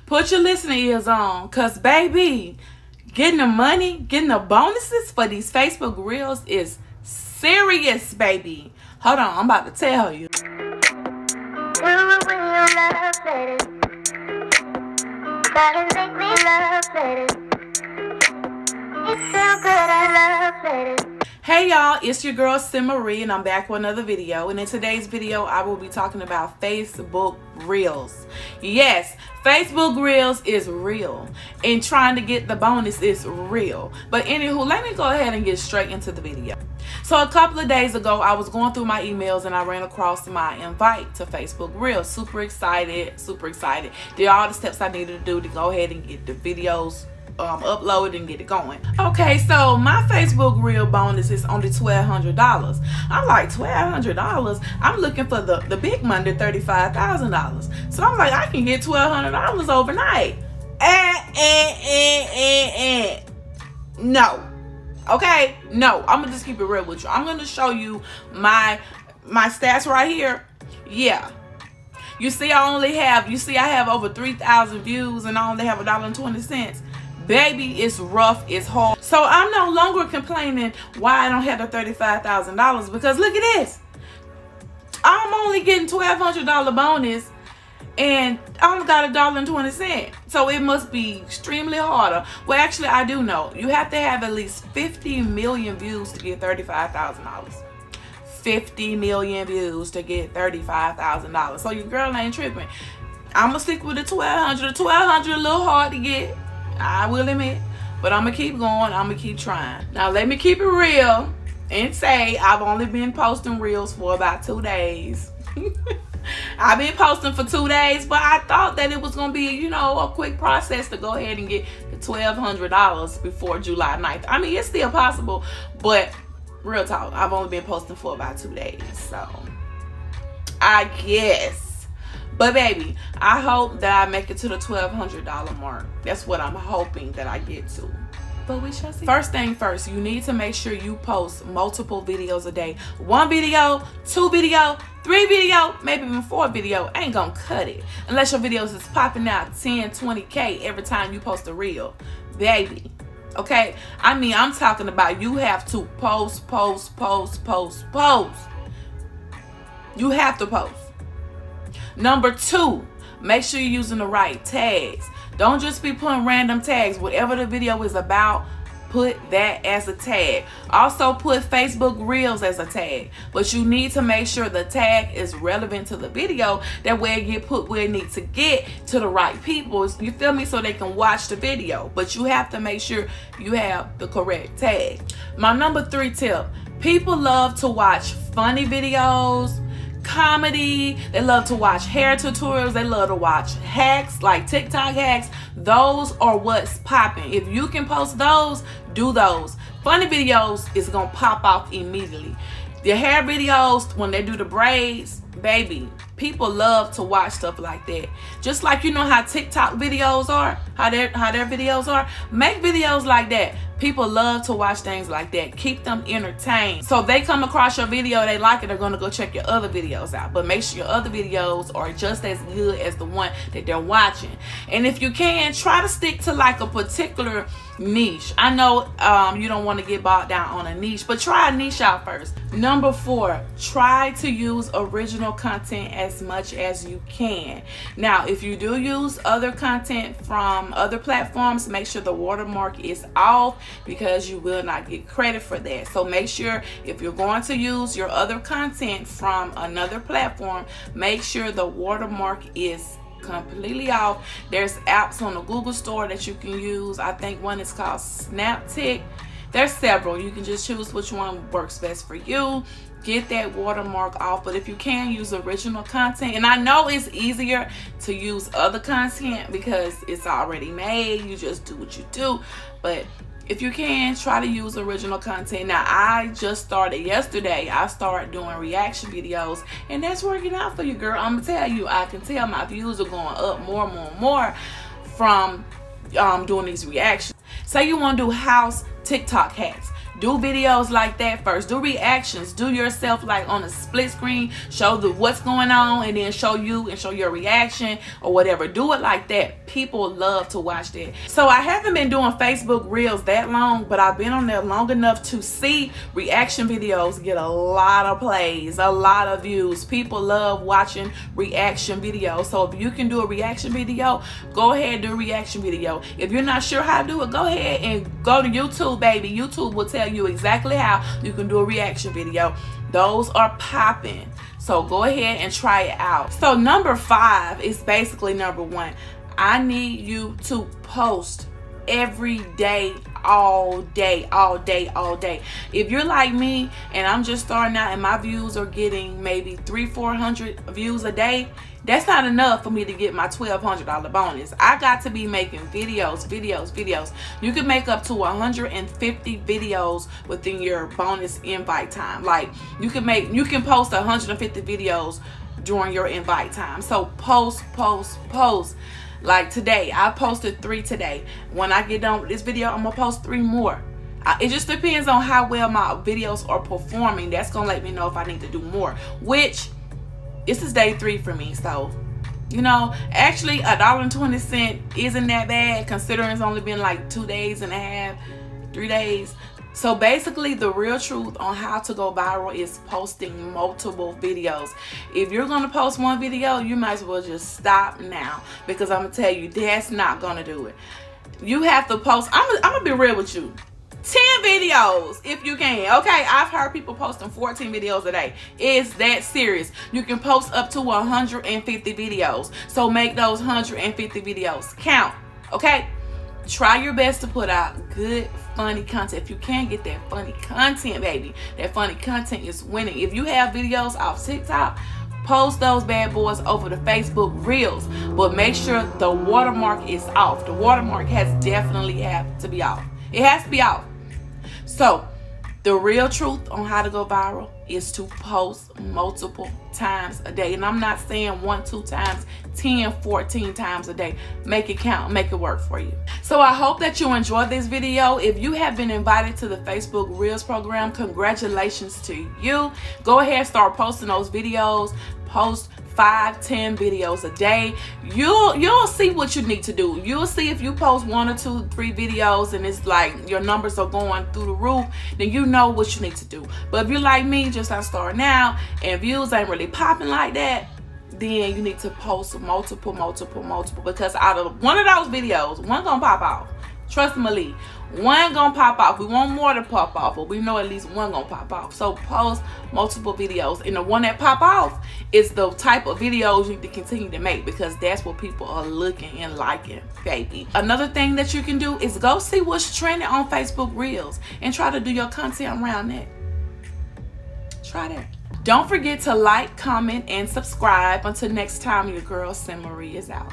Put your listening ears on, because, baby, getting the money, getting the bonuses for these Facebook Reels is serious, baby. Hold on, I'm about to tell you. Hey y'all, it's your girl Sim Marie, and I'm back with another video. And in today's video, I will be talking about Facebook Reels. Yes, Facebook Reels is real, and trying to get the bonus is real. But anywho, let me go ahead and get straight into the video. So a couple of days ago, I was going through my emails and I ran across my invite to Facebook Reels. Super excited. Did all the steps I needed to do to go ahead and get the videos uploaded and get it going. Okay, so my Facebook Reel bonus is only $1,200. I'm like, $1,200? I'm looking for the big money, $35,000. So I'm like, I can get $1,200 overnight. No. Okay, no. I'm gonna just keep it real with you. I'm gonna show you my stats right here. Yeah. You see, I have over 3,000 views and I only have $1.20. Baby, it's rough, it's hard. So I'm no longer complaining why I don't have the $35,000, because look at this. I'm only getting $1,200 bonus and I only got $1.20. So it must be extremely harder. Well, actually, I do know. You have to have at least 50 million views to get $35,000. 50 million views to get $35,000. So your girl ain't tripping. I'm gonna stick with the $1,200. The $1,200 a little hard to get, I will admit, but I'm gonna keep going. I'm gonna keep trying. Now let me keep it real and say I've only been posting reels for about 2 days. I've been posting for 2 days, but I thought that it was gonna be, you know, a quick process to go ahead and get the $1,200 before July 9th. I mean, it's still possible, but real talk, I've only been posting for about 2 days, so I guess. But baby, I hope that I make it to the $1,200 mark. That's what I'm hoping that I get to. But we shall see. First thing first, you need to make sure you post multiple videos a day. 1 video, 2 video, 3 video, maybe even 4 video. Ain't gonna cut it. Unless your videos is popping out 10, 20K every time you post a reel. Baby. Okay? I mean, I'm talking about you have to post. You have to post. Number 2, make sure you're using the right tags. Don't just be putting random tags. Whatever the video is about, put that as a tag. Also put Facebook Reels as a tag. But you need to make sure the tag is relevant to the video. That way it get put where it needs to get to the right people. You feel me? So they can watch the video. But you have to make sure you have the correct tag. My number 3 tip. People love to watch funny videos, comedy, they love to watch hair tutorials, they love to watch hacks, like TikTok hacks. Those are what's popping. If you can post those, do those. Funny videos is gonna pop off immediately. The hair videos, when they do the braids, baby, people love to watch stuff like that. Just like, you know how TikTok videos are, how their videos are, make videos like that. People love to watch things like that. Keep them entertained. So if they come across your video, they like it, they're gonna go check your other videos out. But make sure your other videos are just as good as the one that they're watching. And if you can, try to stick to like a particular niche. I know you don't want to get bogged down on a niche, but try a niche out first. Number 4, try to use original content as much as you can. Now, if you do use other content from other platforms, make sure the watermark is off, because you will not get credit for that. So make sure if you're going to use your other content from another platform, make sure the watermark is completely off. There's apps on the Google Store that you can use. I think one is called Snaptick. There's several. You can just choose which one works best for you. Get that watermark off. But if you can, use original content. And I know it's easier to use other content because it's already made. You just do what you do. But if you can, try to use original content. Now, I just started yesterday. I started doing reaction videos, and that's working out for you, girl. I'm gonna tell you, I can tell my views are going up more from doing these reactions. Say you want to do house TikTok hacks. Do videos like that first. Do reactions. Do yourself like on a split screen. Show what's going on, and then show you and show your reaction or whatever. Do it like that. People love to watch that. So I haven't been doing Facebook Reels that long, but I've been on there long enough to see reaction videos get a lot of plays, a lot of views. People love watching reaction videos. So if you can do a reaction video, go ahead and do a reaction video. If you're not sure how to do it, go ahead and go to YouTube, baby. YouTube will tell you exactly how you can do a reaction video. Those are popping. So go ahead and try it out. So number 5 is basically number 1. I need you to post every day, all day, all day, all day. If you're like me and I'm just starting out and my views are getting maybe 300-400 views a day, that's not enough for me to get my $1,200 bonus. I got to be making videos. You can make up to 150 videos within your bonus invite time. Like you can post 150 videos during your invite time. So post. Like today, I posted 3 today. When I get done with this video, I'm gonna post 3 more. It just depends on how well my videos are performing. That's gonna let me know if I need to do more, which this is day 3 for me. So, you know, actually $1.20 isn't that bad considering it's only been like 2.5 days, 3 days. So basically, the real truth on how to go viral is posting multiple videos. If you're going to post one video, you might as well just stop now, because I'm going to tell you, that's not going to do it. You have to post, I'm going to be real with you, 10 videos if you can. Okay, I've heard people posting 14 videos a day. It's that serious. You can post up to 150 videos. So make those 150 videos count, okay? Try your best to put out good, funny content. If you can't get that funny content, baby, that funny content is winning. If you have videos off TikTok, post those bad boys over the Facebook Reels. But make sure the watermark is off. The watermark has definitely have to be off. It has to be off. So, the real truth on how to go viral is to post multiple times a day. And I'm not saying 1, 2 times, 10, 14 times a day. Make it count, make it work for you. So I hope that you enjoyed this video. If you have been invited to the Facebook Reels program, congratulations to you. Go ahead, start posting those videos. Post 5-10 videos a day. You'll see what you need to do. You'll see if you post 1 or 2, 3 videos and it's like your numbers are going through the roof, then you know what you need to do. But if you're like me, just starting out and views ain't really popping like that, then you need to post multiple, because out of one of those videos, one gonna pop off. Trust me, Lee, one gonna pop off. We want more to pop off, but we know at least one gonna pop off. So post multiple videos, and the one that pop off is the type of videos you need to continue to make, because that's what people are looking and liking, baby. Another thing that you can do is go see what's trending on Facebook Reels and try to do your content around that. Try that. Don't forget to like, comment, and subscribe. Until next time, your girl, Sin Marie, is out.